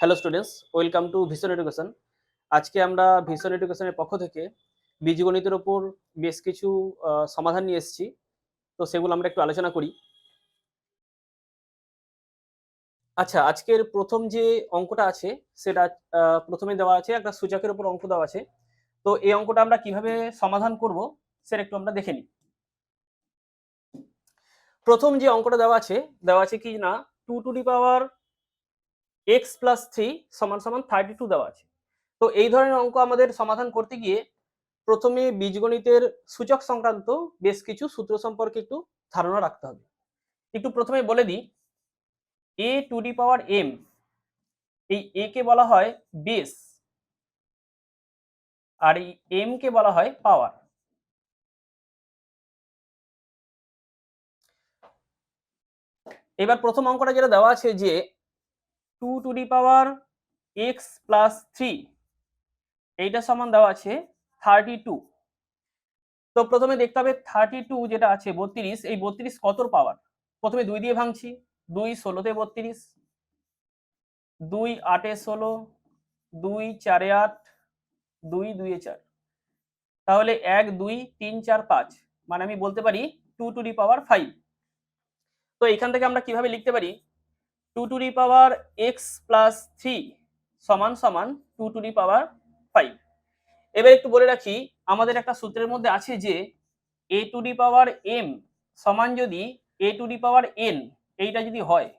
Hello students, welcome to vision education. আজকে আমরা vision এডুকেশনের পক্ষ থেকে বীজগণিতের ওপর বেশ কিছু সমাধান নিয়ে এসেছি। তো সেগুলো আমরা একটু আলোচনা করি। আচ্ছা, আজকের প্রথম যে অঙ্কটা আছে সেটা প্রথমে দেওয়া আছে একটা সূচকের উপর অঙ্ক দেওয়া আছে। তো এই অঙ্কটা আমরা কিভাবে সমাধান করব সেটা একটু আমরা দেখে নিই। প্রথম যে অঙ্কটা দেওয়া আছে কি না, 2 টু দি পাওয়ার x+3 সমান সমান 32 দেওয়া আছে। তো এই ধরনের অঙ্ক আমাদের সমাধান করতে গিয়ে প্রথমে বীজগণিতের সূচক সংক্রান্ত বেশ কিছু সূত্র সম্পর্কে একটু ধারণা রাখতে হবে। একটু প্রথমে বলে দিই, a to the power m, এই a কে বলা হয় বেস আর এই m কে বলা হয় পাওয়ার। এবার প্রথম অঙ্কটা যেটা দেওয়া আছে যে 2 টু দি পাওয়ার x+3 এইটা সমান দেওয়া আছে 32। তো প্রথমে দেখতে হবে 32 যেটা আছে 32, এই 32 কতর পাওয়ার। প্রথমে 2 দিয়ে ভাঙছি, 2 ষোলোতে 32, 2 8 16, 2 4 8, 2 2 4, তাহলে 1 2 3 4 5, মানে আমি বলতে পারি 2 টু দি পাওয়ার 5। তো এখান থেকে আমরা কিভাবে লিখতে পারি, 2 টু দি পাওয়ার x+3 সমান সমান 2 টু দি পাওয়ার 5। এবার একটু বলে রাখি, আমাদের একটা সূত্রের মধ্যে আছে যে a to the power m সমান যদি a to the power n, এইটা যদি হয়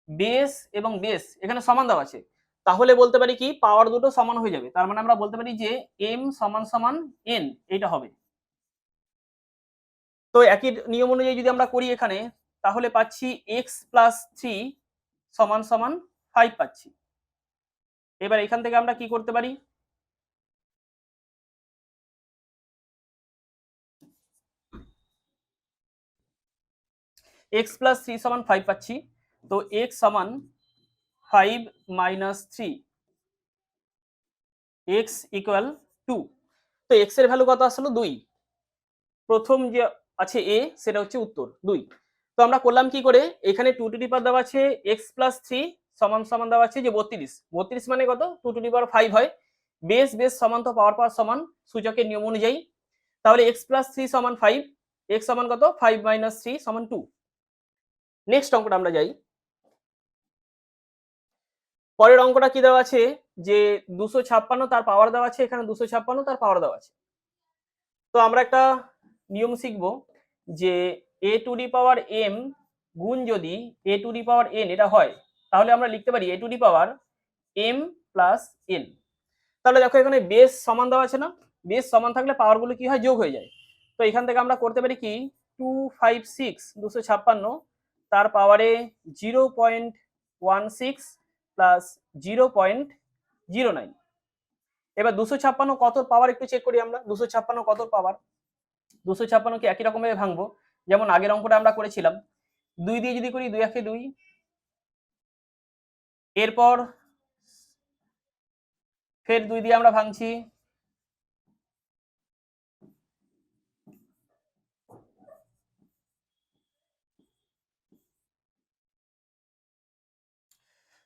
বেস এবং বেস এখানে সমান দেওয়া আছে, তাহলে বলতে পারি কি পাওয়ার দুটো সমান হয়ে যাবে। তার মানে আমরা বলতে পারি যে m সমান সমান n, এইটা হবে। তো একই নিয়ম অনুযায়ী যদি আমরা করি এখানে, তাহলে পাচ্ছি x+3 সমান সমান 5 পাচ্ছি। এবার এখান থেকে আমরা কি করতে পারি, x+3 সমান 5 পাচ্ছি। তো x সমান 5 মাইনাস 3, x ইকুয়াল 2। তো x এর ভ্যালু কত আসলো 2, প্রথম যে আছে a সেটা হচ্ছে উত্তর 2। তো আমরা করলাম কি করে, এখানে 2 টু দি পাওয়ার দেওয়া আছে x+3 সমান সমান দেওয়া আছে যে 32, 32 মানে কত 2 টু দি পাওয়ার 5 হয়। বেস বেস সমান তো পাওয়ার পাওয়ার সমান সূচকের নিয়ম অনুযায়ী, তাহলে x+3 সমান 5, x সমান কত 5 মাইনাস 3 সমান 2। নেক্সট অঙ্কটা আমরা যাই। পরের অঙ্কটা কি দেওয়া আছে যে 256 তার পাওয়ার দেওয়া আছে, এখানে 256 তার পাওয়ার দেওয়া আছে। তো আমরা একটা নিয়ম শিখবো যে a to the power m গুণ যদি a to the power n এটা হয়, তাহলে আমরা লিখতে পারি a to the power m plus n। তাহলে দেখো এখানে বেস সমান দেওয়া আছে না, বেস সমান থাকলে পাওয়ার গুলো কি হয় যোগ হয়ে যায়। তো এখান থেকে আমরা করতে পারি কি 256 তার পাওয়ারে 0.16 প্লাস 0.09। এবার 256 কত পাওয়ার একটু চেক করি আমরা, 256 কত পাওয়ার। 256 কে একই রকম ভাবে ভাঙবো যেমন আগের অঙ্কটা আমরা করেছিলাম, 2 দিয়ে যদি করি 2 একে 2, এরপর ফের 2 দিয়ে আমরা ভাঙছি,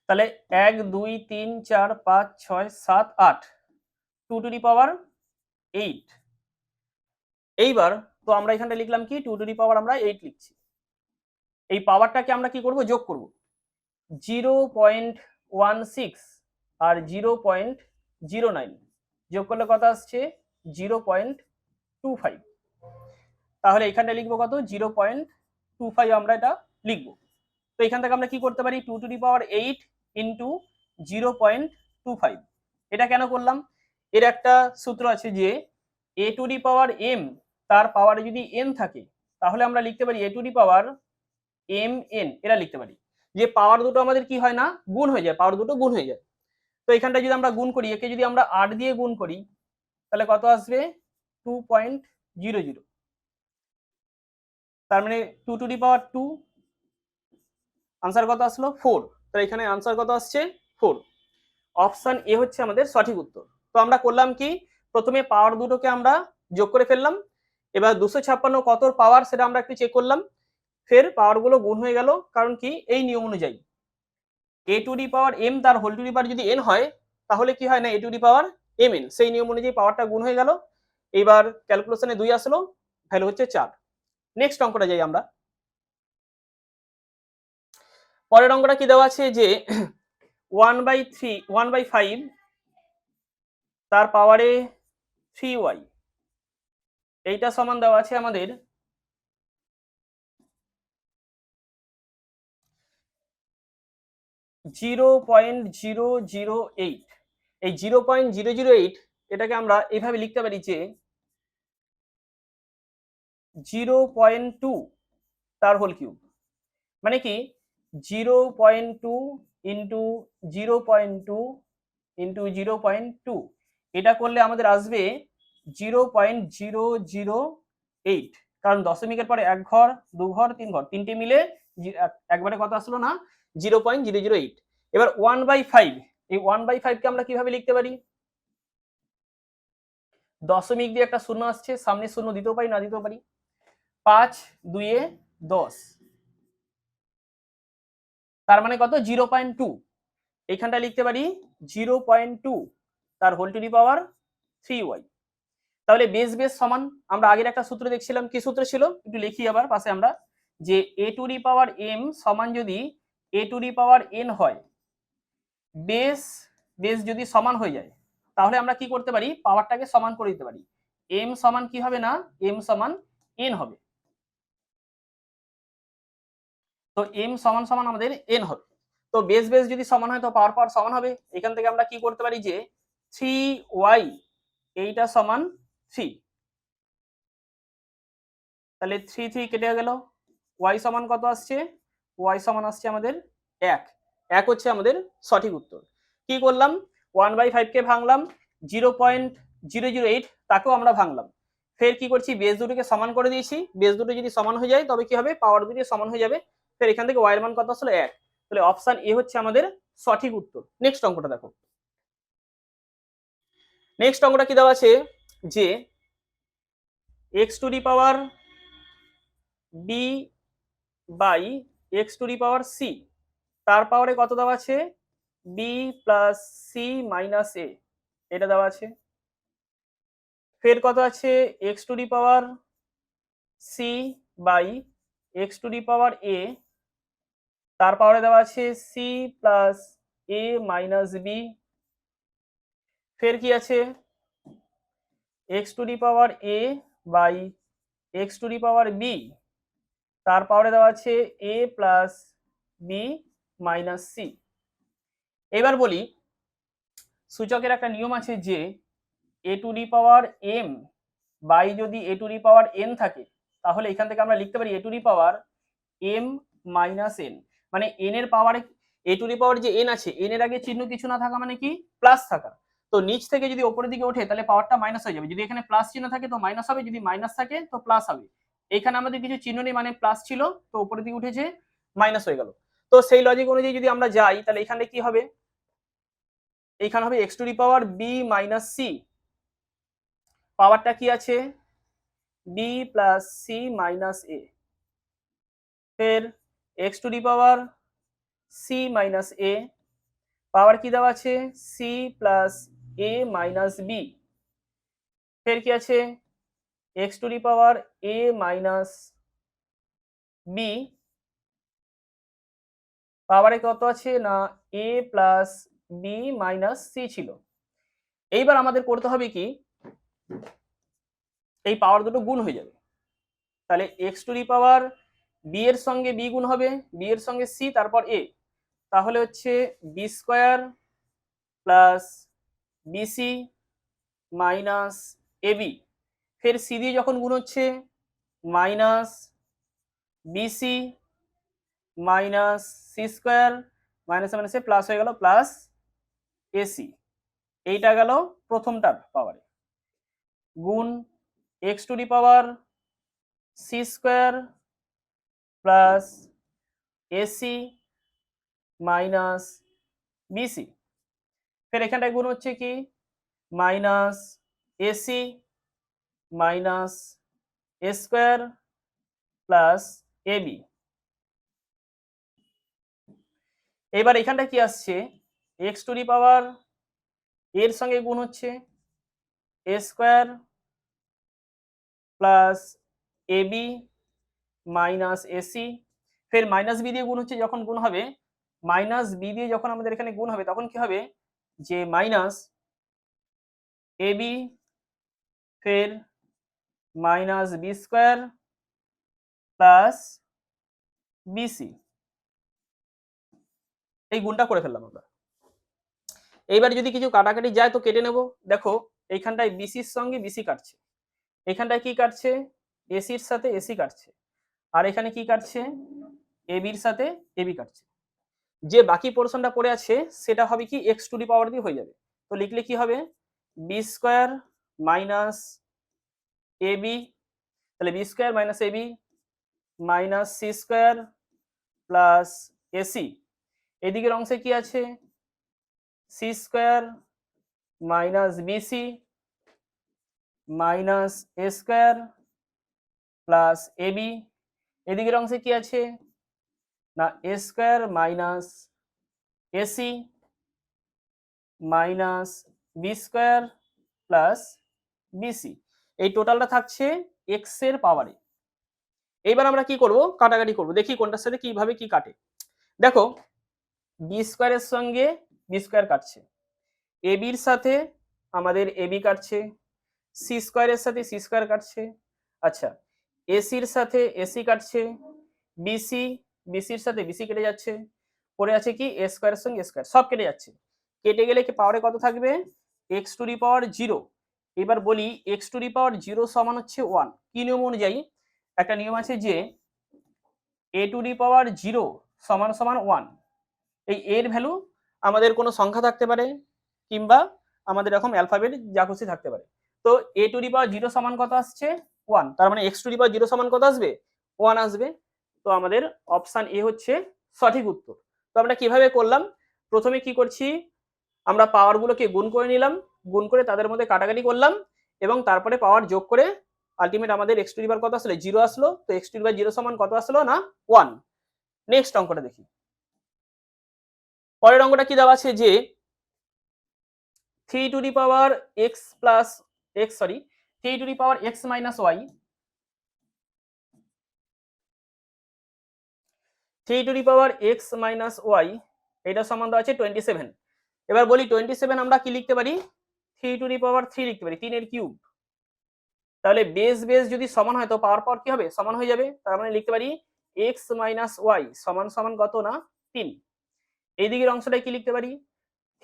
তাহলে 1 2 3 4 5 6 7 8, 2 টু দি পাওয়ার 8। এইবার তো আমরা এখানে লিখলাম কি 2 টু দি পাওয়ার আমরা 8 লিখছি। এই পাওয়ারটাকে আমরা কি করব, যোগ করব। 0.16 আর 0.09 যোগ করলে কত আসছে 0.25। তাহলে এখানটা লিখবো কত 0.25 আমরা এটা লিখবো। তো এখান থেকে আমরা কি করতে পারি 2 টু দি পাওয়ার 8 ইন্টু 0.25। এটা কেন করলাম, এর একটা সূত্র আছে যে a to the power m তার পাওয়ারে যদি n থাকে, তাহলে আমরা লিখতে পারি a to the power mn, এটা লিখতে পারি যে পাওয়ার দুটো আমাদের কি হয় না গুণ হয়ে যায়, পাওয়ার দুটো গুণ হয়ে যায়। তো এখানটা যদি আমরা গুণ করি, একে যদি আমরা 8 দিয়ে গুণ করি, তাহলে কত আসবে 2.00। তার মানে 2 টু দি পাওয়ার 2, আনসার কত আসলো 4। তো এখানে আনসার কত আসছে 4। অপশন এ হচ্ছে আমাদের সঠিক উত্তর। তো আমরা করলাম কি, প্রথমে পাওয়ার দুটোকে আমরা যোগ করে ফেললাম, এবার 256 কত পাওয়ার সেটা আমরা একটু চেক করলাম, ফের পাওয়ার গুলো গুণ হয়ে গেল, কারণ কি এই নিয়ম অনুযায়ী। A to the power M তার হোল টু ডি পাওয়ার যদি এন হয় তাহলে কি হয় না A to the power M N, সেই নিয়ম অনুযায়ী পাওয়ারটা গুণ হয়ে গেল। এবার ক্যালকুলেশনে 2 আসলো, ভ্যালু হচ্ছে 4। নেক্সট অঙ্কটা যাই আমরা। পরের অঙ্কটা কি দেওয়া আছে যে 1/5 তার পাওয়ারে 3y, এইটা সমান দেওয়া আছে আমাদের 0.008। এই 0.008 এটাকে আমরা এইভাবে লিখতে পারি যে 0.2 তার হোল কিউব, মানে কি 0.2 ইন্টু 0.2 ইন্টু 0.2, এটা করলে আমাদের আসবে 0.008, কারণ দশমিকের পরে 1 ঘর 2 ঘর 3 ঘর, তিনটে মিলে একবারে কত আসলো না 0.008। এবার 1/5, এই 1/5 কে আমরা কিভাবে লিখতে পারি? দশমিক দিয়ে একটা শূন্য আসছে, সামনে শূন্য দিতেও পারি না দিতেও পারি। 5 2 10, তার মানে কত 0.2, এইখানটা লিখতে পারি 0.2 তার whole to the power 3y। তাহলে বেস বেস সমান, আমরা আগের একটা সূত্র দেখছিলাম, কি সূত্র ছিল একটু লিখি আবার পাশে আমরা, যে A to the power M সমান যদি A to the power N হয়, বেস বেস যদি সমান হয়ে যায় তাহলে আমরা কি করতে পারি, পাওয়ারটাকে সমান করে দিতে পারি। এম সমান কি হবে না, এম সমান এন হবে। তো এম সমান সমান আমাদের এন হবে। তো বেস বেস যদি সমান হয় তো পাওয়ার পাওয়ার সমান হবে। এখান থেকে আমরা কি করতে পারি যে 3y এইটা সমান 3, তাহলে 3 3 কেটে গেল, y সমান কত আসছে, y সমান আসছে আমাদের 1। 1 হচ্ছে আমাদের সঠিক উত্তর। কি করলাম, 1/5 কে ভাঙলাম, 0.008 তাকেও আমরা ভাঙলাম, ফের কি করছি বেস দুটোকে সমান করে দিয়েছি। বেস দুটো যদি সমান হয়ে যায় তবে কি হবে, পাওয়ার দুটো সমান হয়ে যাবে। ফের এখান থেকে y এর মান কত আসলে 1, তাহলে অপশন এ হচ্ছে আমাদের সঠিক উত্তর। নেক্সট অঙ্কটা দেখো। নেক্সট অঙ্কটা কি দেওয়া আছে যে x to the power b by x to the power c, তার পাওয়ারে কত দেওয়া আছে b plus C minus A, এটা দেওয়া আছে। ফের কত আছে x to the power C by x to the power A, তার পাওয়ারে দেওয়া আছে C plus A minus B. ফের কি আছে x to the power A by x to the power B, তার পাওয়ারে দেওয়া আছে A plus B minus C. এবার বলি, সূচকের একটা নিয়ম আছে যে A to the power M by যদি A to the power N থাকে, তাহলে এখান থেকে আমরা লিখতে পারি A to the power M minus N, মানে এন এর পাওয়ারে এ টু দি পাওয়ার যে এন আছে, এন এর আগে চিহ্ন কিছু না থাকা মানে কি প্লাস থাকা। তো নিচ থেকে যদি উপরের দিকে ওঠে তাহলে পাওয়ারটা মাইনাস হয়ে যাবে, যদি এখানে প্লাস চিহ্ন থাকে তো মাইনাস হবে, যদি মাইনাস থাকে তো প্লাস হবে। এখানে আমাদের কিছু চিহ্ন নেই, মানে প্লাস ছিল তো উপরের দিকে উঠেছে মাইনাস হয়ে গেল। তো সেই লজিক অনুযায়ী যদি আমরা যাই তাহলে এখানে কি হবে, এইখানে হবে X to the power B minus C, পাওয়ারটা কি আছে B plus C minus A. ফের X to the power C minus A, power কি দেওয়া আছে C plus A minus B. ফের কি আছে X to the power A minus B, পাওয়ারে কত আছে না A plus B minus C ছিল। এইবার আমাদের করতে হবে কি, এই পাওয়ার দুটো গুণ হয়ে যাবে, তাহলে X to the power B এর সঙ্গে বি গুণ হবে, বি এর সঙ্গে সি তারপর এ, তাহলে হচ্ছে B square plus BC minus AB. ফের সি দিয়ে যখন গুণ হচ্ছে minus BC minus C square, minus মাইনাসে প্লাস হয়ে গেল প্লাস এসি। এইটা গেল প্রথমটার পাওয়ারে, গুণ X to the power C square plus AC minus BC. ফের এখানটায় গুণ হচ্ছে কি minus AC minus A square plus AB. এবার এখানটা কি আসছে, এক্স টু দি পাওয়ার এর সঙ্গে গুণ হচ্ছে এ square plus A B minus AC, ফের মাইনাস বি দিয়ে গুণ হচ্ছে, যখন গুণ হবে মাইনাস বি দিয়ে যখন আমাদের এখানে গুণ হবে তখন কি হবে যে মাইনাস এ বি ফের minus B square plus BC, এই গুণটা করে ফেললাম আমরা। এইবার যদি কিছু কাটাকাটি যায় তো কেটে নেব। দেখো এইখানটায় বিসির সঙ্গে বিসি কাটছে, এখানটায় কি কাটছে এসির সাথে এসি কাটছে, আর এখানে কি কাটছে এবির সাথে এবি কাটছে। যে বাকি পোর্শনটা পড়ে আছে সেটা হবে কি এক্স টু দি পাওয়ার দিয়ে হয়ে যাবে। তো লিখলে কি হবে বি স্কোয়ার মাইনাস এবি, তাহলে B square minus AB minus C square plus AC, এদিকের অংশে কি আছে C square minus BC minus A square plus AB, এদিকের অংশে কি আছে না A square minus AC minus B square plus BC, এই টোটালটা থাকছে এক্স এর পাওয়ারে। এইবার আমরা কি করব কাটাকাটি করব, দেখি কোনটার সাথে কিভাবে কি কাটে। দেখো বি স্কোয়ারের সঙ্গে বি স্কোয়ার কাটছে, এবির সাথে আমাদের এবি কাটছে, সি স্কোয়ারের সাথে সি স্কোয়ার কাটছে, আচ্ছা এসির সাথে এসি কাটছে, বিসি বিসির সাথে বিসি কেটে যাচ্ছে, পড়ে আছে কি এ স্কোয়ারের সঙ্গে স্কোয়ার সব কেটে যাচ্ছে, কেটে গেলে কি পাওয়ারে কত থাকবে এক্স টু দি পাওয়ার 0। এবার বলি এক্স টু দি পাওয়ার 0 সমান হচ্ছে 1। কি নিয়ম অনুযায়ী একটা নিয়ম আছে যে এ টু দি পাওয়ার 0 সমান সমান 1। এই এর ভ্যালু আমাদের কোনো সংখ্যা থাকতে পারে কিংবা আমাদের এরকম অ্যালফাবেট যা খুশি থাকতে পারে। তো এ টু দি পাওয়ার 0 সমান কত আসছে 1, তার মানে এক্স টু দি পাওয়ার 0 সমান কত আসবে 1 আসবে। তো আমাদের অপশন এ হচ্ছে সঠিক উত্তর। তো আমরা কিভাবে করলাম, প্রথমে কি করছি আমরা পাওয়ার গুলোকে গুণ করে নিলাম, গুণ করে তাদের মধ্যে কাটাকাটি করলাম এবং তারপরে পাওয়ার যোগ করে আলটিমেট আমাদের এক্স টু দি পাওয়ার কত আসলো 0 আসলো। তো এক্স টু দি পাওয়ার 0 সমান কত আসলো না 1। নেক্সট অঙ্কটা দেখি। পরের অঙ্কটা কি দেওয়া আছে যে 3 to the power X plus X sorry 3 to the power X minus Y 3 to the power X minus Y এটা সমান দেওয়া আছে 27। এবার বলি 27 আমরা কি লিখতে পারি 3 টু দি পাওয়ার 3 লিখতে পারি, 3 এর কিউব। তাহলে বেস বেস যদি সমান হয় তো পাওয়ার পাওয়ার কি হবে সমান হয়ে যাবে, তার মানে লিখতে পারি এক্স মাইনাস ওয়াই সমান সমান কত না 3। এই দিকের অংশটাই কি লিখতে পারি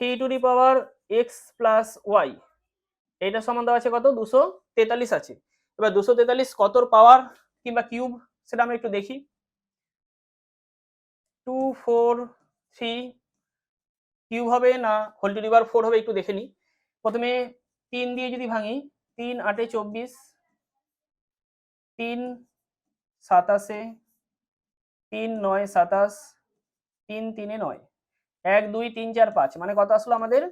3 to the power X plus Y, এটা সমান দেওয়া আছে কত 243 আছে। এবার 243 কতর পাওয়ার কিংবা কিউব সেটা আমরা একটু দেখি। 2 4 3 কিউব হবে না হোল টু দি পাওয়ার 4 হবে একটু দেখে নিই। প্রথমে 3 দিয়ে যদি ভাঙি 3 8 24, 3 27, 3 9 27, 3 3 9, 1 2 3 4 5 মানে কত আসলো আমাদের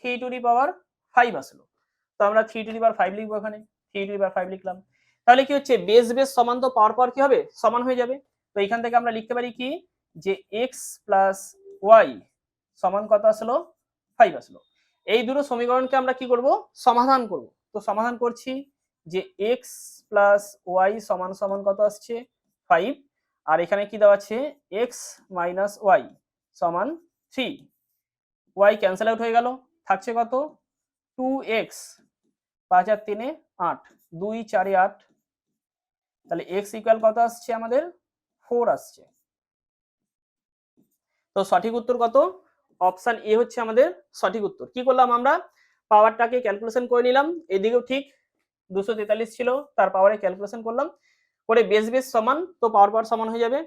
3 টু দি পাওয়ার 5 আসলো। তো আমরা 3 টু দি পাওয়ার 5 লিখবো, এখানে 3 টু দি পাওয়ার 5 লিখলাম। তাহলে কি হচ্ছে বেস বেস সমান তো পাওয়ার পাওয়ার কি হবে সমান হয়ে যাবে। তো এখান থেকে আমরা লিখতে পারি কি যে x প্লাস ওয়াই সমান কত আসলো 5 আসলো। এই দুটো সমীকরণকে আমরা কি করব সমাধান করব। তো সমাধান করছি যে x প্লাস ওয়াই সমান সমান কত আসছে 5, আর এখানে কি দেওয়া আছে x মাইনাস ওয়াই সমান 3, ওয়াই ক্যান্সেল আউট হয়ে গেল, থাকছে কত 2x, 5 আর 3 8, 2 4 8, তাহলে x ইকুয়াল কত আসছে আমাদের 4 আসছে। তো সঠিক উত্তর কত অপশন এ হচ্ছে আমাদের সঠিক উত্তর। কি করলাম আমরা পাওয়ারটাকে ক্যালকুলেশন করে নিলাম, এদিকেও ঠিক 243 ছিল তার পাওয়ারে ক্যালকুলেশন করলাম করে বেস বেস সমান তো পাওয়ার পাওয়ার সমান হয়ে যাবে,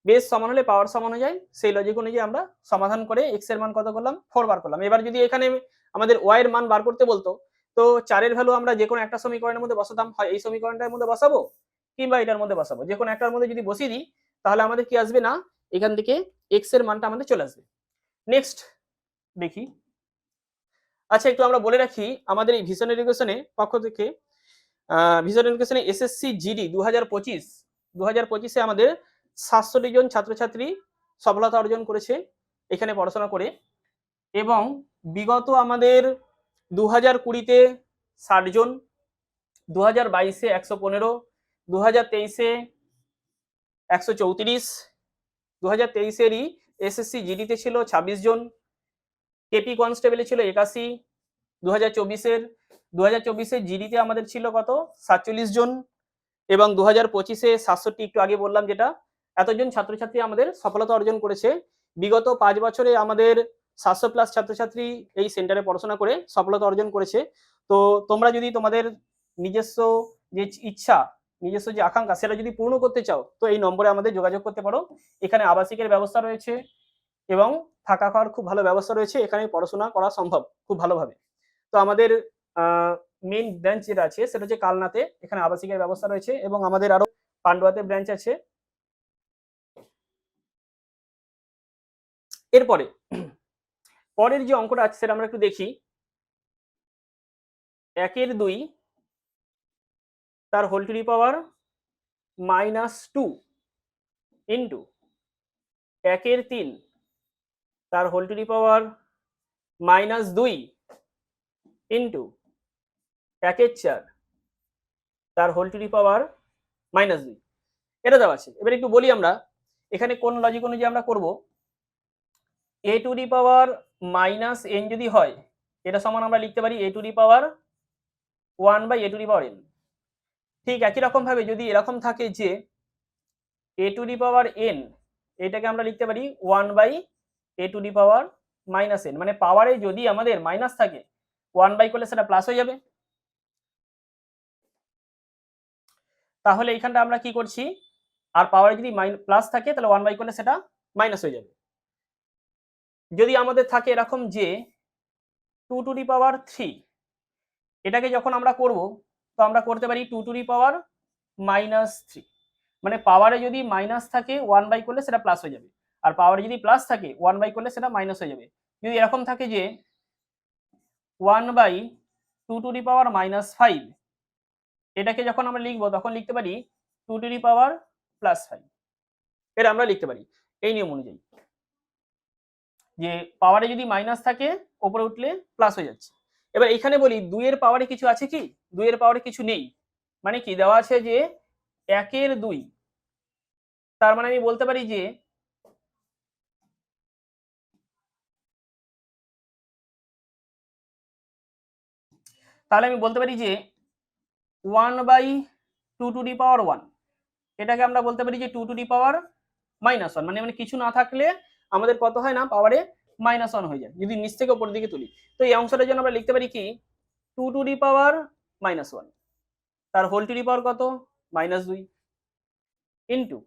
বেস সমান হলে পাওয়ার সমান হয়ে যায়, সেই লজিক অনুযায়ী আমরা সমাধান করে x এর মান কত করলাম 4 বার করলাম। এবার যদি এখানে আমাদের y এর মান বার করতে বলতো তো 4 এর ভ্যালু আমরা যে কোনো একটা সমীকরণের মধ্যে বসাতাম, হয় এই সমীকরণটার মধ্যে বসাবো কিংবা এটার মধ্যে বসাবো, যে কোনো একটার মধ্যে যদি বসিয়ে দিই তাহলে আমাদের কি আসবে না এখান থেকে x এর মানটা আমাদের চলে আসবে। নেক্সট দেখি। আচ্ছা একটু আমরা বলে রাখি আমাদের এই ভিশন এডুকেশনের পক্ষ থেকে ভিশন এডুকেশনে এসএসসি জিডি 2025 আমাদের 700 জন ছাত্রছাত্রী সফলতা অর্জন করেছে। এখানে পড়াশোনা করে, এবং বিগত আমাদের 2020-তে 60 জন, 2022-এ 115, 2023-এ 134, 2023-এরই এসএসসি জিডিতে ছিল 26 জন, কেপি কনস্টেবলে ছিল 81, 2024-এর জিডিতে আমাদের ছিল কত 47 জন, এবং 2025-এ 67, একটু আগে বললাম যেটা, এতজন ছাত্রছাত্রী আমাদের সফলতা অর্জন করেছে। বিগত 5 বছরে আমাদের 700+ ছাত্রছাত্রী এই সেন্টারে পড়াশোনা করে সফলতা অর্জন করেছে। তো তোমরা যদি তোমাদের নিজস্ব যে ইচ্ছা, নিজস্ব যে আকাঙ্ক্ষা, সেটা যদি পূর্ণ করতে চাও তো এই নম্বরে আমাদের যোগাযোগ করতে পারো। এখানে আবাসিকের ব্যবস্থা রয়েছে এবং থাকা খাওয়ার খুব ভালো ব্যবস্থা রয়েছে, এখানে পড়াশোনা করা সম্ভব খুব ভালোভাবে। তো আমাদের মেইন ব্রাঞ্চ যেটা আছে সেটা হচ্ছে কালনাতে, এখানে আবাসিকের ব্যবস্থা রয়েছে, এবং আমাদের আরো পান্ডুয়াতে ব্রাঞ্চ আছে। এরপরে পরের যে অঙ্কটা আছে সেটা আমরা একটু দেখি। 1/2 তার whole to the power -2 into 1/3 তার whole to the power -2 into 1/4 তার হোল টু দি পাওয়ার -2, এটা দেওয়া আছে। এবার একটু বলি আমরা এখানে কোন লজিক অনুযায়ী আমরা করব। a to the power -n যদি হয়, এটা সমান আমরা লিখতে পারি a to the power 1/a two the power n। ঠিক একই রকম ভাবে যদি এরকম থাকে যে a to the power n, এটাকে আমরা লিখতে পারি 1/a two the power -n, মানে পাওয়ারে যদি আমাদের মাইনাস থাকে 1/, করলে সেটা প্লাস হয়ে যাবে। তাহলে এইখানটা আমরা কি করছি, আর পাওয়ারে যদি প্লাস থাকে তাহলে 1/, করলে সেটা মাইনাস হয়ে যাবে। যদি আমাদের থাকে এরকম যে 2 টু দি পাওয়ার 3, এটাকে যখন আমরা করব তো আমরা করতে পারি 2 টু দি পাওয়ার -3, মানে পাওয়ারে যদি মাইনাস থাকে 1/, করলে সেটা প্লাস হয়ে যাবে, আর পাওয়ারে যদি প্লাস থাকে 1/, করলে সেটা মাইনাস হয়ে যাবে। যদি এরকম থাকে যে 1/2 টু দি পাওয়ার -5, এটাকে যখন আমরা লিখবো তখন লিখতে পারি 2 টু দি পাওয়ার +5, এটা আমরা লিখতে পারি এই নিয়ম অনুযায়ী, যে পাওয়ারে যদি মাইনাস থাকে উপরে উঠলে প্লাস হয়ে যাচ্ছে। এবার এখানে বলি 2 এর পাওয়ারে কিছু আছে কি, 2 এর পাওয়ারে কিছু নেই, মানে কি দেওয়া আছে যে 1/2, তার মানে আমি বলতে পারি যে তাহলে আমি বলতে পারি যে 1/2 টু দি পাওয়ার 1, এটাকে আমরা বলতে পারি যে 2 টু দি পাওয়ার -1, মানে কিছু না থাকলে আমাদের কত হয় না, পাওয়ারে -1 হয়ে যায় যদি নিচ থেকে উপরের দিকে তুলি। তো এই অংশটার জন্য আমরা লিখতে পারি কি 2 টু দি পাওয়ার -1, তার হোল টু দি পাওয়ার কত -2 ইন্টু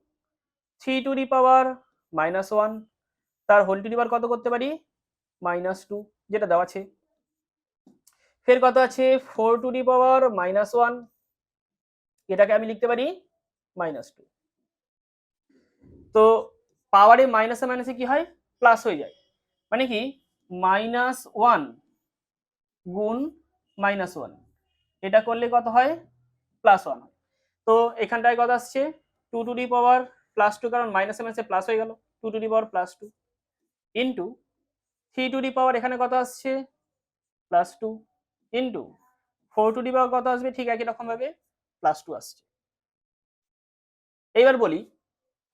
3 টু দি পাওয়ার -1, তার হোল টু দি পাওয়ার কত করতে পারি -2, যেটা দেওয়া আছে। ফের কত আছে 4 টু দি পাওয়ার -1, এটাকে আমি লিখতে পারি -2। তো পাওয়ারে মাইনাসে মাইনাসে কি হয়, প্লাস হয়ে যায়, মানে কি -1 গুণ -1, এটা করলে কত হয় +1 হয়। তো এখানটায় কত আসছে 2 টু দি পাওয়ার +2, কারণ মাইনাসে মাইনাসে প্লাস হয়ে গেল 2 to the power +2 into 3 to the power এখানে কত আসছে +2 ইন্টু 4 টু দি পাওয়ার কত আসবে, ঠিক একই রকম ভাবে +2 আসছে। এইবার বলি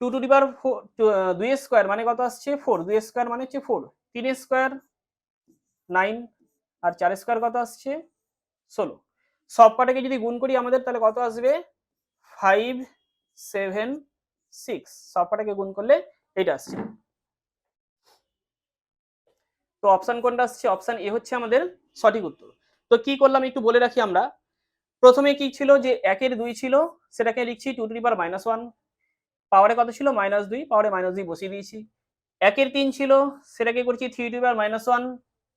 2 টু দি পাওয়ার 2 স্কয়ার মানে কত আসছে 4, 2 স্কয়ার মানে হচ্ছে 4, 3 স্কয়ার 9, আর 4 স্কয়ার কত আসছে 16। সব কটাকে যদি গুণ করি আমাদের তাহলে কত আসবে 5, 7, 6, সব কটাকে গুণ করলে এটা আসছে। তো অপশন কোনটা আসছে, অপশন এ হচ্ছে আমাদের সঠিক উত্তর। তো কি করলাম একটু বলে রাখি আমরা, প্রথমে কি ছিল যে 1/2 ছিল, সেটাকে লিখছি 2 টু দি পাওয়ার -1, পাওয়ারে কত ছিল -2, পাওয়ারে -2 বসিয়ে দিয়েছি। 1/3 ছিল, সেটাকে করছি 3 টু দি পাওয়ার -1,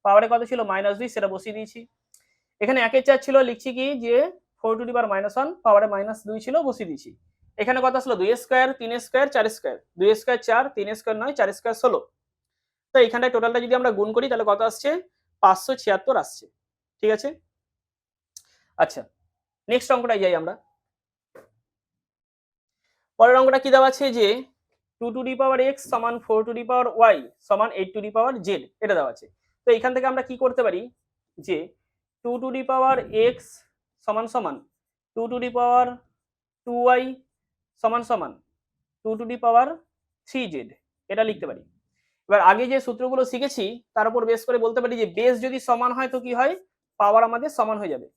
পাওয়ারে কত ছিল -2, সেটা বসিয়ে দিয়েছি। এখানে 1/4 ছিল, লিখছি কি যে 4 টু দি পাওয়ার -1, পাওয়ারে -2 ছিল, বসিয়ে দিয়েছি। এখানে কত আসলো 2 square, 3 square, 4 square, 2 square 4, 3 square 9, 4 square 16। তো এইখানটায় টোটালটা যদি আমরা গুণ করি তাহলে কত আসছে 576 আসছে, ঠিক আছে। আচ্ছা, নেক্সট অঙ্কটায় যাই আমরা। পরের অঙ্কটা কি দেওয়া আছে যে 2 টু দি পাওয়ার x সমান 4 টু দি পাওয়ার y সমান 8 টু দি পাওয়ার z, এটা দেওয়া আছে। তো এখান থেকে আমরা কি করতে পারি যে 2 টু দি পাওয়ার x সমান সমান 2 টু দি পাওয়ার 2y সমান সমান 2 টু দি পাওয়ার 3z, এটা লিখতে পারি। এবার আগে যে সূত্রগুলো শিখেছি তার উপর বেস করে বলতে পারি যে বেস যদি সমান হয় তো কি হয়, পাওয়ার আমাদের সমান হয়ে যাবে।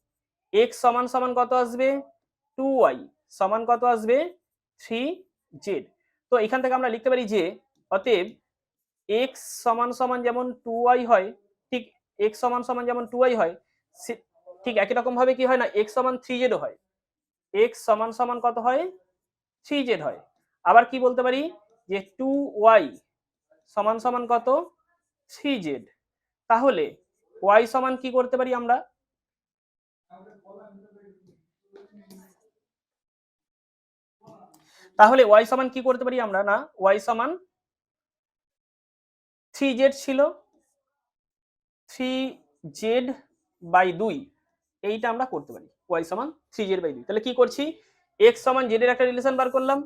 x সমান সমান কত আসবে 2y সমান কত আসবে 3z। তো এখান থেকে আমরা লিখতে পারি যে অতএব x সমান সমান যেমন 2y হয়, ঠিক x সমান সমান যেমন 2y হয়, ঠিক একই রকম ভাবে কি হয় না x সমান 3z হয়, x সমান সমান কত হয় 3z হয়। আবার কি বলতে পারি যে 2y সমান সমান কত 3z। তাহলে y সমান কি করতে পারি আমরা, তাহলে y সমান কি করতে পারি আমরা, না y সমান 3z ছিল 3z বাই 2, এইটা আমরা করতে পারি y সমান 3z বাই 2। তাহলে কি করছি, x সমান z এর একটা রিলেশন বার করলাম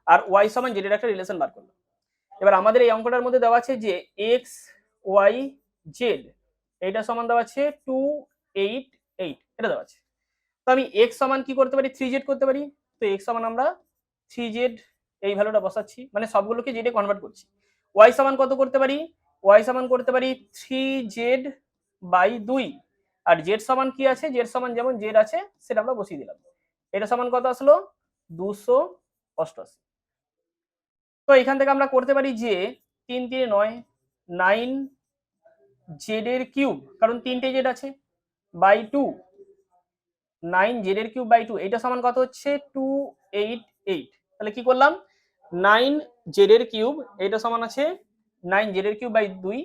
আর y সমান z এর একটা রিলেশন বার করলাম। এবার আমাদের এই অঙ্কটার মধ্যে দেওয়া আছে যে x y z এইটা সমান দেওয়া আছে 2 8 8, এটা দেওয়া আছে। তো আমি x সমান কি করতে পারি 3z করতে পারি। তো x সমান আমরা 3z এই ভ্যালুটা বসাচ্ছি, মানে সবগুলোকে জেডে কনভার্ট করছি। y সমান কত করতে পারি, y সমান করতে পারি 3z বাই 2, আর z সমান কি আছে, z সমান যেমন z আছে সেটা আমরা বসিয়ে দিলাম। এটা সমান কত আসলো 288। তো এখান থেকে আমরা করতে পারি যে 3 3 9 9 জেড এর কিউব, কারণ তিনটে জেড আছে, বাই 2 9 জেড এর কিউব বাই 2, এটা সমান কত হচ্ছে 288। তাহলে কি করলাম 9 জেড এর কিউব, এটা সমান আছে 9 জেড এর কিউব বাই 2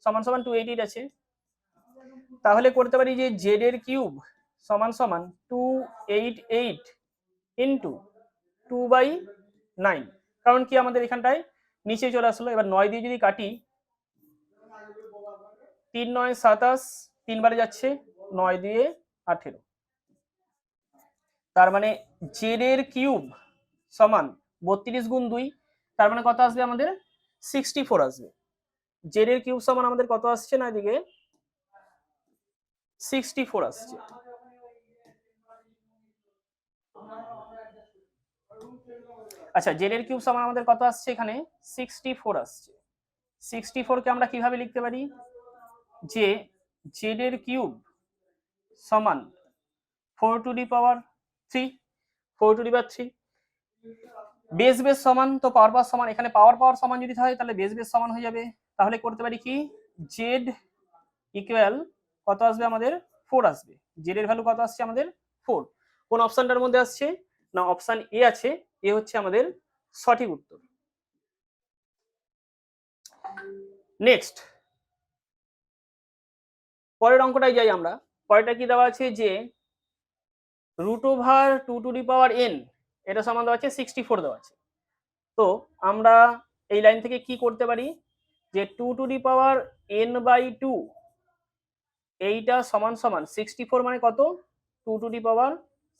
সমান সমান 288 আছে। তাহলে করতে পারি যে জেড এর কিউব সমান সমান 288 ইন্টু 2/9, কারণ কি আমাদের এখানটায় নিচে চলে আসলো। এবার 9 দিয়ে যদি কাটি 3 9 27, 3 বারে যাচ্ছে 9 দিয়ে 18, তার মানে জেড এর কিউব সমান 32 গুণ 2, তার মানে কত আসবে আমাদের 64 আসবে। জেড এর কিউব সমান আমাদের কত আসছে না এদিকে 64 আসছে। আচ্ছা জেড এর কিউব সমান আমাদের কত আসছে এখানে 64 আসছে। 64 কে আমরা কিভাবে লিখতে পারি যে জেড এর কিউব সমান 4 two the power 3, 4 two the power 3, base base সমান তো পাওয়ার পাওয়ার সমান, এখানে পাওয়ার পাওয়ার সমান যদি হয় তাহলে বেস বেস সমান হয়ে যাবে। তাহলে করতে পারি কি জেড ইকুয়াল কত আসবে আমাদের 4 আসবে। জেড এর ভ্যালু কত আসছে আমাদের 4। কোন অপশনটার মধ্যে আসছে না অপশন এ আছে, এ হচ্ছে আমাদের সঠিক উত্তর। নেক্সট পরের অঙ্কটায় যাই আমরা। পরেরটা কি দেওয়া আছে যে √2 টু দি পাওয়ার n, এটা সমান দেওয়া আছে 64 দেওয়া আছে। তো আমরা এই লাইন থেকে কি করতে পারি যে 2 to the power n by 2 এইটা সমান সমান 64 মানে কত 2 টু দি পাওয়ার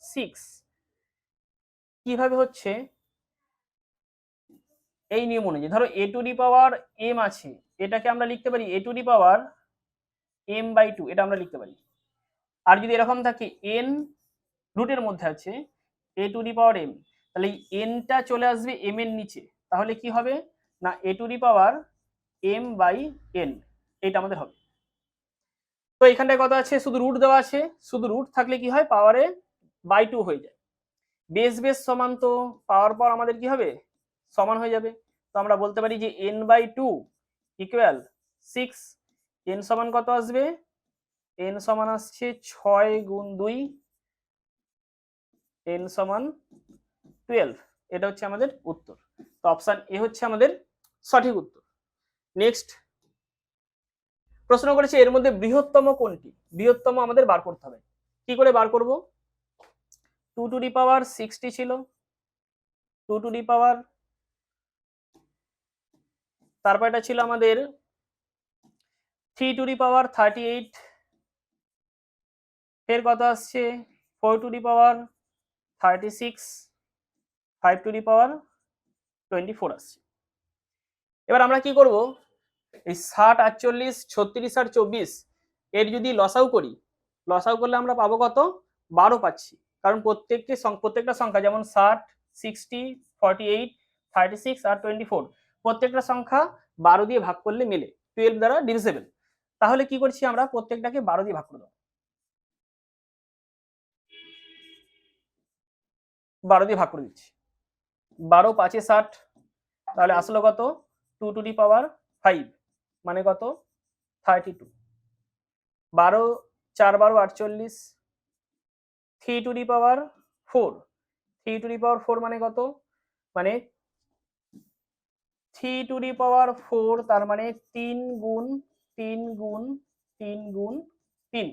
6। কিভাবে হচ্ছে এই নিয়ম অনুযায়ী, ধরো a to the power m আছে, এটাকে আমরা লিখতে পারি a to the power m by 2, এটা আমরা লিখতে পারি। আর যদি এরকম থাকে n রুটের মধ্যে আছে a to the power m, তাহলে এই n টা চলে আসবে m এর নিচে, তাহলে কি হবে না a to the power m by n, এটা আমাদের হবে। তো এখানটায় কত আছে শুধু রুট দেওয়া আছে, শুধু রুট থাকলে কি হয় পাওয়ারে বাই 2 হয়ে যায়। বেস বেস সমান তো পাওয়ার পর আমাদের কি হবে সমান হয়ে যাবে। তো আমরা বলতে পারি যে n বাই 2 ইকুয়াল 6। n সমান কত আসবে, n সমান আসছে 6 গুণ 2, n সমান 12, এটা হচ্ছে আমাদের উত্তর। তো অপশন এ হচ্ছে আমাদের সঠিক উত্তর। নেক্সট প্রশ্ন করেছে এর মধ্যে বৃহত্তম কোনটি, বৃহত্তম আমাদের বার করতে হবে। কি করে বার করব, 2 টু দি পাওয়ার 60 ছিল, 2 টু দি পাওয়ার, তারপর এটা ছিল আমাদের 3 টু দি পাওয়ার 38, ফের কত আসছে 4 two the power 36, 5 two the পাওয়ার 24 আসছে। এবার আমরা কি করব, এই 60, 48, 36 আর 24 এর যদি লসাউ করি, লসাউ করলে আমরা পাবো কত, 12 পাচ্ছি। কারণ প্রত্যেকটা সংখ্যা যেমন 60, 60, 48, 36 আর 24 প্রত্যেকটা সংখ্যা 12 দিয়ে ভাগ করলে মেলে, 12 দ্বারা ডিভিজেবল। তাহলে কি করছি আমরা, প্রত্যেকটাকে 12 দিয়ে ভাগ করে দেবো, 12 দিয়ে ভাগ করে দিচ্ছি। 12 5 60, তাহলে আসলো কত, 2 টু দি পাওয়ার 5 মানে কত, 32। 12 4 12 48, 3 to the power 4, 3 to the পাওয়ার 4 মানে কত, মানে 3 টু দি পাওয়ার 4, তার মানে 3 গুণ 3 গুণ 3 গুণ 3,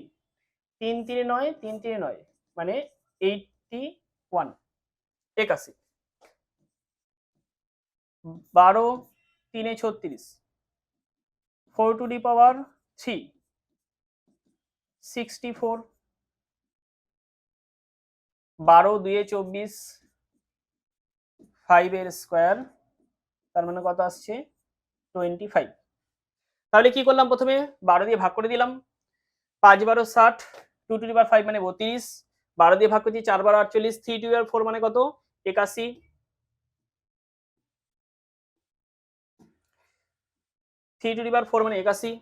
3 3 9, 3 3 9 মানে 81, 81। 12 3 36, 4 টু দি পাওয়ার 3, 64। 12 2 24, 5 এর স্কোয়ার, তার মানে কত আসছে, 25। তাহলে কি করলাম, প্রথমে 12 দিয়ে ভাগ করে দিলাম, 5 12 60, 2 টু দি পাওয়ার 5 মানে 32, 12 দিয়ে ভাগ করছি, 4 12 48, 3 টু দি পাওয়ার 4 মানে কত, 81, 3 টু দি পাওয়ার 4 মানে 81।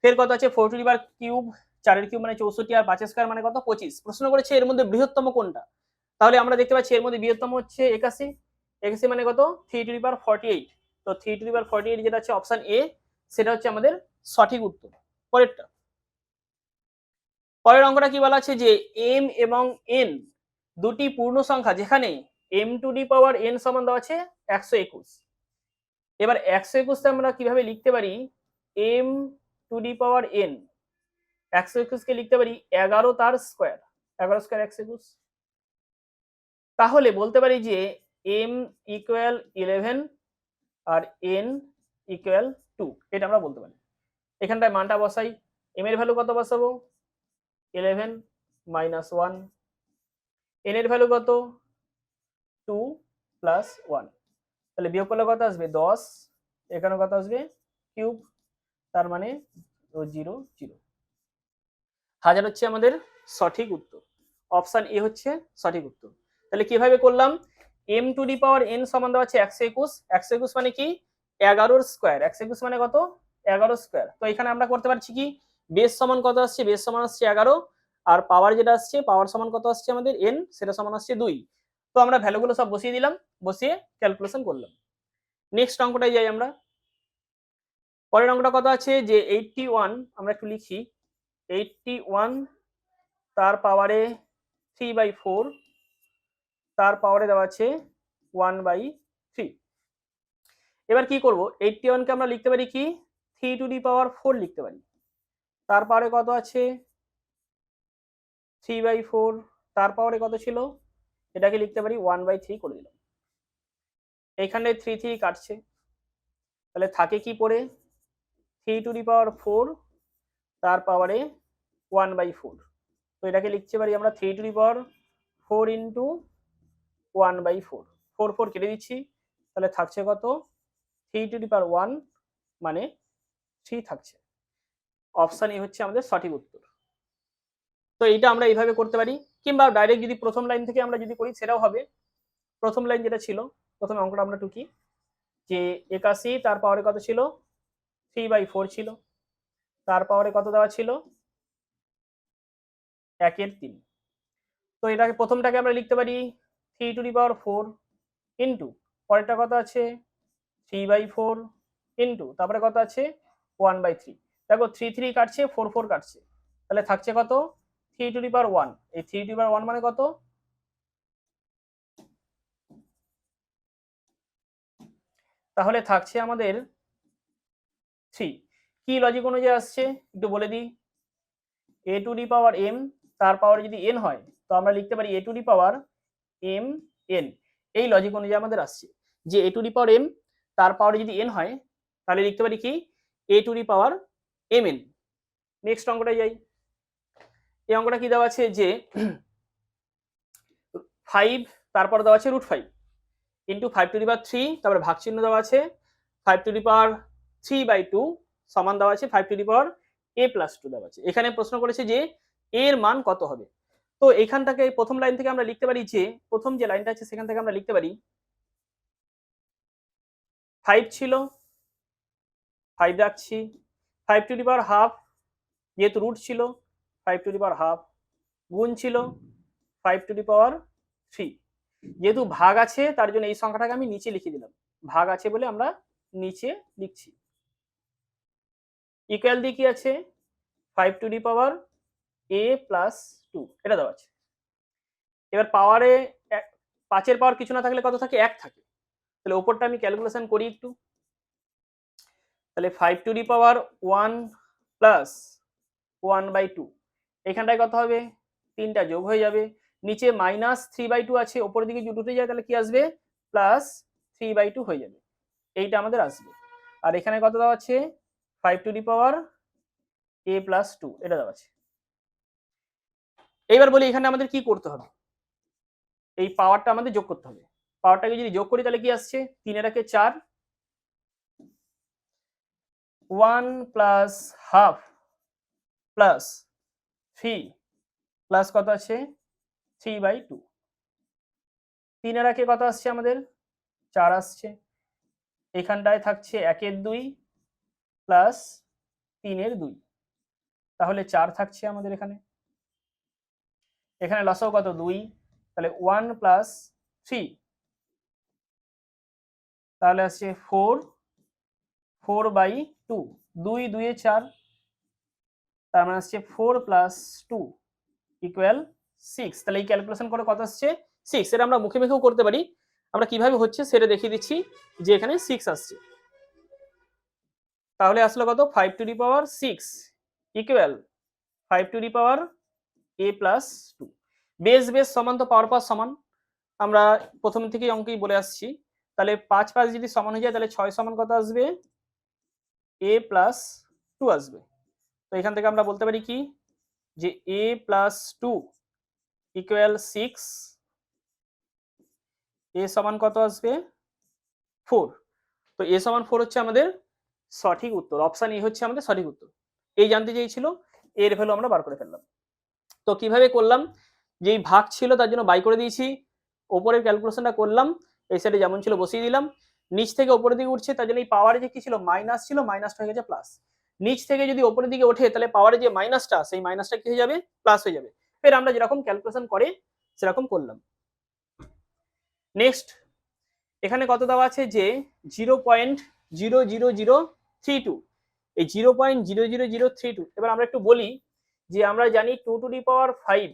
ফের কত আছে, 4 টু দি পাওয়ার কিউব, 4 এর কিউব মানে 64 আর 5 এর স্কয়ার মানে কত, 25। প্রশ্ন করেছে এর মধ্যে বৃহত্তম কোনটা, তাহলে আমরা দেখতে পাচ্ছি এর মধ্যে বৃহত্তম হচ্ছে 81, 81 মানে কত, 3 টু দি পাওয়ার 48। তো 3 টু দি পাওয়ার 48 যেটা আছে অপশন এ, সেটা হচ্ছে আমাদের সঠিক উত্তর। পরেরটা, পরের অঙ্কটা কি বলা আছে, যে m এবং n দুটি পূর্ণ সংখ্যা যেখানে m two the power n সমান দেওয়া আছে 121। এবার 121 টা আমরা কিভাবে লিখতে পারি, m two the power n 121 কে লিখতে পারি 11 তার স্কয়ার, 11 স্কয়ার 121। তাহলে বলতে পারি যে m ইকুয়াল 11 আর n ইকুয়াল 2, এটা আমরা বলতে পারি। এখানটায় মানটা বসাই, m এর ভ্যালু কত বসাবো, 11 মাইনাস 1, n এর ভ্যালু কত, 2 প্লাস 1, তাহলে বিয়োগ করলে কত আসবে 10, এখানে কত আসবে কিউব, তার মানে 0 0। হাজার হচ্ছে আমাদের সঠিক উত্তর, অপশন এ হচ্ছে সঠিক উত্তর। তাহলে কিভাবে করলাম, m two the power n সমান দেওয়া আছে 121, 121 মানে কি 11 স্কয়ার, 121 মানে কত 11 স্কয়ার। তো এখানে আমরা করতে পারছি কি, বেস সমান কত আসছে, বেস সমান আসছে 11, আর পাওয়ার যেটা আসছে, পাওয়ার সমান কত আসছে আমাদের n, সেটা সমান আসছে 2। তো আমরা ভ্যালুগুলো সব বসিয়ে দিলাম, বসিয়ে ক্যালকুলেশন করলাম। নেক্সট অঙ্কটায় যাই আমরা। পরের অঙ্কটা কত আছে, যে 81, আমরা একটু লিখি, 81 তার পাওয়ারে 3/4, তার পাওয়ারে দেওয়া আছে 1/3। এবার কি করব, 81 কে আমরা লিখতে পারি কি 3 টু দি পাওয়ার 4 লিখতে পারি, তার পাওয়ারে কত আছে 3/4, তার পাওয়ারে কত ছিল, এটাকে লিখতে পারি 1/3 করে দিলাম। এইখানে 3 3 কাটছে, তাহলে থাকে কি পড়ে 3 টু দি পাওয়ার 4, তার পাওয়ারে 1/4। তো এটাকে লিখতে পারি আমরা 3 টু দি পাওয়ার 4 ইন্টু 1/4, 4 4 কেটে দিচ্ছি, তাহলে থাকছে কত 3 টু দি পাওয়ার 1 মানে 3 থাকছে। অপশন এ হচ্ছে আমাদের সঠিক উত্তর। তো এটা আমরা এইভাবে করতে পারি, কিংবা ডাইরেক্ট যদি প্রথম লাইন থেকে আমরা যদি করি সেটাও হবে। প্রথম লাইন যেটা ছিল, প্রথমে অঙ্কটা আমরা টুকি, যে 81 তার পাওয়ারে কত ছিল 3/4 ছিল, তার পাওয়ারে কত দেওয়া ছিল 1/3। তো এটাকে প্রথমটাকে আমরা লিখতে পারি 3 টু দি পাওয়ার 4 ইন্টু, পরেরটা কত আছে 3/4 ইন্টু, তারপরে কত আছে 1/3। দেখো 3 3 কাটছে, 4 4 কাটছে, তাহলে থাকছে কত 3 টু দি পাওয়ার 1। এই 3 টু দি পাওয়ার 1 মানে কত, তাহলে থাকছে আমাদের 3। কি লজিক অনুযায়ী আসছে একটু বলে দিই, a to the power m, তার পাওয়ার যদি n হয় তো আমরা লিখতে পারি a to the power m n। এই লজিক অনুযায়ী আমাদের আসছে যে a to the power m, তার পাওয়ার যদি n হয় তাহলে লিখতে পারি কি a to the power mn। Next অঙ্কটায় যাই। এই অঙ্কটা কি দেওয়া আছে, যে 5 তারপর দেওয়া আছে √5, ইন্টু 5^3, তারপরে ভাগ চিহ্ন দেওয়া আছে 5^3/2 সমান দেওয়া আছে 5^a+2 দেওয়া আছে। এখানে প্রশ্ন করেছে যে এর মান কত হবে। তো এখানটাকে প্রথম লাইন থেকে আমরা লিখতে পারি যে প্রথম যে লাইনটা আছে সেখান থেকে আমরা লিখতে পারি 5 ছিল, 5 রাখছি, 5^12 যেহেতু রুট ছিল 5^12 গুণ ছিল 5^3, যেহেতু ভাগ আছে তার জন্য এই সংখ্যাটাকে আমি নিচে লিখে দিলাম, ভাগ আছে বলে আমরা নিচে লিখছি। ইকুয়াল দিয়ে কি আছে 5^a+2 এটা দেওয়া আছে। এবার পাওয়ারে 5 পাওয়ার কিছু না থাকলে কত থাকে, 1 থাকে। তাহলে ওপরটা আমি ক্যালকুলেশন করি একটু। তাহলে 5^1 প্লাস 1/2 এখানটায় কত হবে, 3টা যোগ হয়ে যাবে, নিচে -3/2 আছে, ওপরের দিকে যদি উঠে যায় তাহলে কি আসবে, +3/2 হয়ে যাবে, এইটা আমাদের আসবে। আর এখানে কত দেওয়া আছে 5^a+2 এটা দেওয়া আছে। এইবার বলি এখানে আমাদের কি করতে হবে, এই পাওয়ারটা আমাদের যোগ করতে হবে। পাওয়ারটাকে যদি যোগ করি তাহলে কি আসছে, 3 এর একে 4, 1 প্লাস হাফ প্লাস 3 প্লাস কত আছে 3/2, 3 এর একে কত আসছে আমাদের 4 আসছে, এখানটায় থাকছে 1 এর 2 প্লাস 3 এর 2, তাহলে 4 থাকছে আমাদের এখানে। এখানে লসাও কত 2, তাহলে 1 প্লাস 3 তাহলে আসছে 4/2, 2 2 এ 4, তার মানে আসছে 4 প্লাস 2 ইকুয়াল 6। তাহলে এই ক্যালকুলেশন করে কত আসছে 6। এটা আমরা মুখে মুখেও করতে পারি, আমরা কিভাবে হচ্ছে সেটা দেখিয়ে দিচ্ছি যে এখানে 6 আসছে। তাহলে আসলো কত 5^6 ইকুয়াল 5^a+2। বেস বেস সমান তো পাওয়ার পাওয়ার সমান, আমরা প্রথম থেকেই অঙ্কেই বলে আসছি। তাহলে 5 5 যদি সমান হয়ে যায় তাহলে 6 সমান কত আসবে, a+2 আসবে। তো এখান থেকে আমরা বলতে পারি কি যে a+2 ইকুয়াল 6, a সমান কত আসবে 4। তো a সমান 4 হচ্ছে আমাদের সঠিক উত্তর, অপশন এ হচ্ছে আমাদের সঠিক উত্তর। এই জানতে চেয়েছিল, এর ভ্যালু আমরা বার করে ফেললাম। তো কিভাবে করলাম, যেই ভাগ ছিল তার জন্য বাই করে দিয়েছি, ওপরের ক্যালকুলেশনটা করলাম, এই সাইডে যেমন ছিল বসিয়ে দিলাম, নিচ থেকে ওপরের দিকে উঠছে তার জন্য এই পাওয়ারে যে কি ছিল মাইনাস ছিল, মাইনাসটা হয়ে গেছে প্লাস। নিচ থেকে যদি ওপরের দিকে ওঠে তাহলে পাওয়ারে যে মাইনাসটা সেই মাইনাসটা কি হয়ে যাবে প্লাস হয়ে যাবে। ফের আমরা যেরকম ক্যালকুলেশন করে সেরকম করলাম। নেক্সট এখানে কত দেওয়া আছে যে 0.00032, এই 0.00032। এবার আমরা একটু বলি যে আমরা জানি 2^5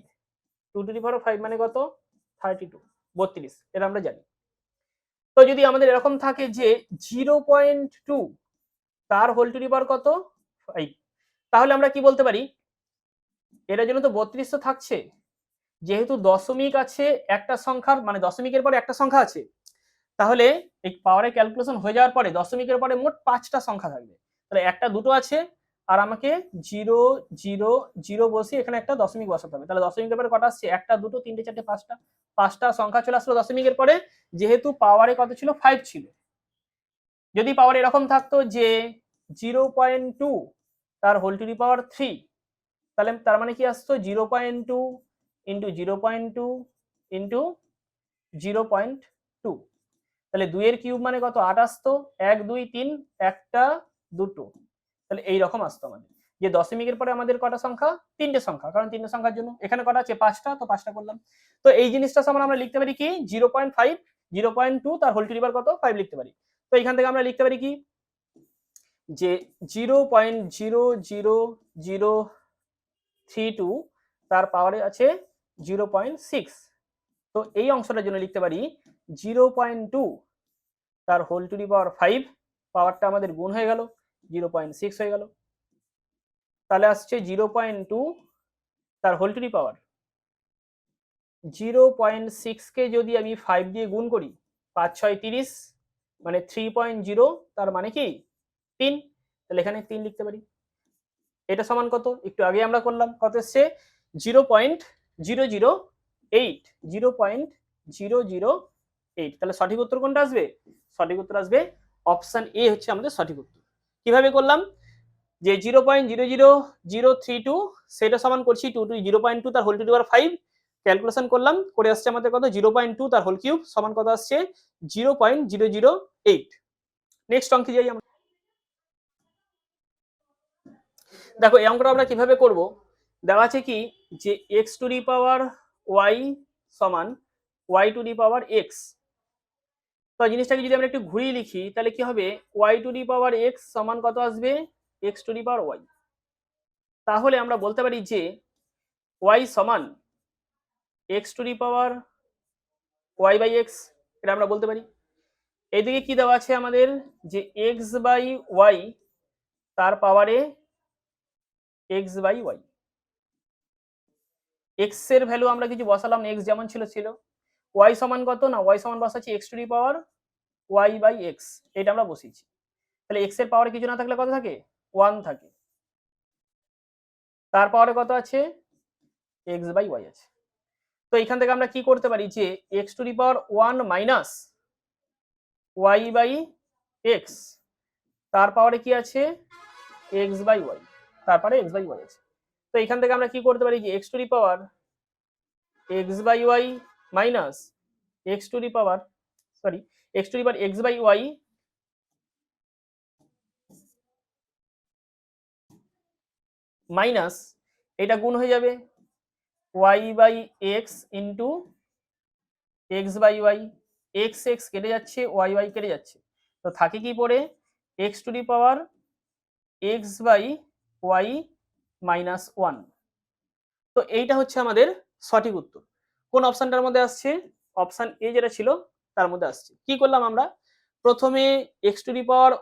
মানে কত 32 32, এটা আমরা জানি। তো যদি আমাদের এরকম থাকে যে 0.2 তার হোল টু দি পাওয়ার কত 5, তাহলে আমরা কি বলতে পারি, এটার জন্য তো 32 তো থাকছে, যেহেতু দশমিক আছে একটা সংখ্যার, মানে দশমিকের পরে একটা সংখ্যা আছে, তাহলে এই পাওয়ারের ক্যালকুলেশন হয়ে যাওয়ার পরে দশমিকের পরে মোট 5টা সংখ্যা থাকবে। তাহলে একটা দুটো আছে আর আমাকে 0 0 0 বসিয়ে এখানে একটা দশমিক বসাতে হবে। তাহলে দশমিকের পরে কটা আসছে, একটা দুটো তিনটে চারটে 5টা, 5টা সংখ্যা চলে আসলো দশমিকের পরে, যেহেতু পাওয়ারে কত ছিল 5 ছিল। যদি পাওয়ার এরকম থাকতো যে 0.2 তার হোল টু দি পাওয়ার 3, তাহলে তার মানে কি আসতো 0.2 ইন্টু 0.2 ইন্টু 0.2, তাহলে 2 এর কিউব মানে কত 8 আসতো, 1 2 3 একটা দুটো, তাহলে এই রকম আসতো আমাদের। যে দশমিকের পরে আমাদের কটা সংখ্যা, তিনটে সংখ্যা, কারণ তিনটে সংখ্যার জন্য এখানে কটা আছে 5টা, তো 5টা করলাম। তো এই জিনিসটা সমান আমরা লিখতে পারি কি 0.5 0.2 তার হোল টু দি পাওয়ার কত 5 লিখতে পারি। তো এখান থেকে আমরা লিখতে পারি কি যে 0.00032 তার পাওয়ারে আছে 0.6। তো এই অংশটার জন্য লিখতে পারি 0.2 তার হোল টু দি পাওয়ার 5, পাওয়ারটা আমাদের গুণ হয়ে গেল 0.6 হয়ে গেল। তাহলে আসছে 0.2 তার হোল টু দি পাওয়ার 0.6 কে যদি আমি 5 দিয়ে গুণ করি 5 6 30, মানে 3.0, তার মানে কি 3, তাহলে এখানে 3 লিখতে পারি। এটা সমান কত, একটু আগে আমরা করলাম, কত এসছে 0.008, 8। তাহলে সঠিক উত্তর কোনটা আসবে? সঠিক উত্তর আসবে অপশন এ হচ্ছে আমাদের সঠিক উত্তর। কিভাবে করলাম? যে 0.00032 সেটা সমান করছি 2 টু 0.2 তার whole to the power 5, calculation করলাম, করে আসছে আমাদের কত 0.2 তার হোল কিউব সমান কত আসছে 0.008। নেক্সট অঙ্কে যাই আমরা। দেখো এই অঙ্কটা আমরা কিভাবে করব, দেওয়া আছে কি যে x to the power y সমান y to the power x। তো জিনিসটাকে যদি আমরা একটু ঘুরিয়ে লিখি তাহলে কি হবে, y to the power x সমান কত আসবে x to the power y। তাহলে আমরা বলতে পারি যে y সমান x to the power y by x, এটা আমরা বলতে পারি। এইদিকে কি দেওয়া আছে আমাদের যে x বাই y তার পাওয়ারে x বাই y। x এর ভ্যালু আমরা কিছু বসালাম, x যেমন ছিল ছিল। y সমান কত না, y সমান বসাচ্ছি x to the power y by x, এটা আমরা বসিয়েছি। তাহলে x এর পাওয়ারে কিছু না থাকলে কত থাকে 1 থাকে, তার পাওয়ারে কত আছে x বাই y আছে। তো এখান থেকে আমরা কি করতে পারি যে x to the power 1 minus y by x তার পাওয়ারে কি আছে x বাই y, তারপরে x বাই y আছে। তো এখান থেকে আমরা কি করতে পারি যে x to the power x by y minus x to the power x to the power x by y minus এটা গুণ হয়ে যাবে y by x into x by y, x x কেটে যাচ্ছে y y কেটে যাচ্ছে, তো থাকে কি পড়ে x to the power x by y minus 1। তো এইটা হচ্ছে আমাদের সঠিক উত্তর। কোন অপশনটার মধ্যে আসছে? অপশন এ যেটা ছিল তার মধ্যে আসছে। কি করলাম আমরা, প্রথমে x to the power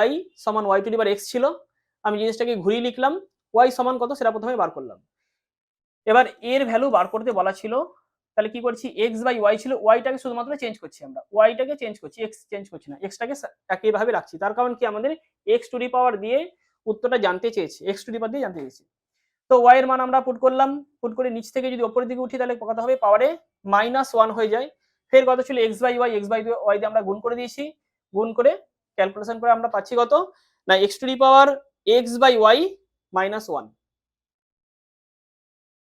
y সমান y to the power x ছিল, আমি জিনিসটাকে ঘুরিয়ে লিখলাম, y সমান কত সেটা প্রথমে বার করলাম। এবার এর ভ্যালু বার করতে বলা ছিল, তাহলে কি করছি x বাই y ছিল, y-টাকে শুধুমাত্র চেঞ্জ করছি আমরা, y-টাকে চেঞ্জ করছি, x চেঞ্জ করছি না, x-টাকে একইভাবে রাখছি। তার কারণ কি আমাদের x টু দি পাওয়ার দিয়ে উত্তরটা জানতে চেয়েছে, x টু দি পাওয়ার দিয়ে জানতে চেয়েছে। তো y এর মান আমরা পুট করলাম, পুট করে নিচ থেকে যদি উপরের দিকে উঠি তাহলে কত হবে পাওয়ারে -1 হয়ে যায়। ফের কত ছিল x by y, x by y দিয়ে আমরা গুণ করে দিয়েছি, গুণ করে ক্যালকুলেশন করে আমরা পাচ্ছি কত না x to the power x by y -1।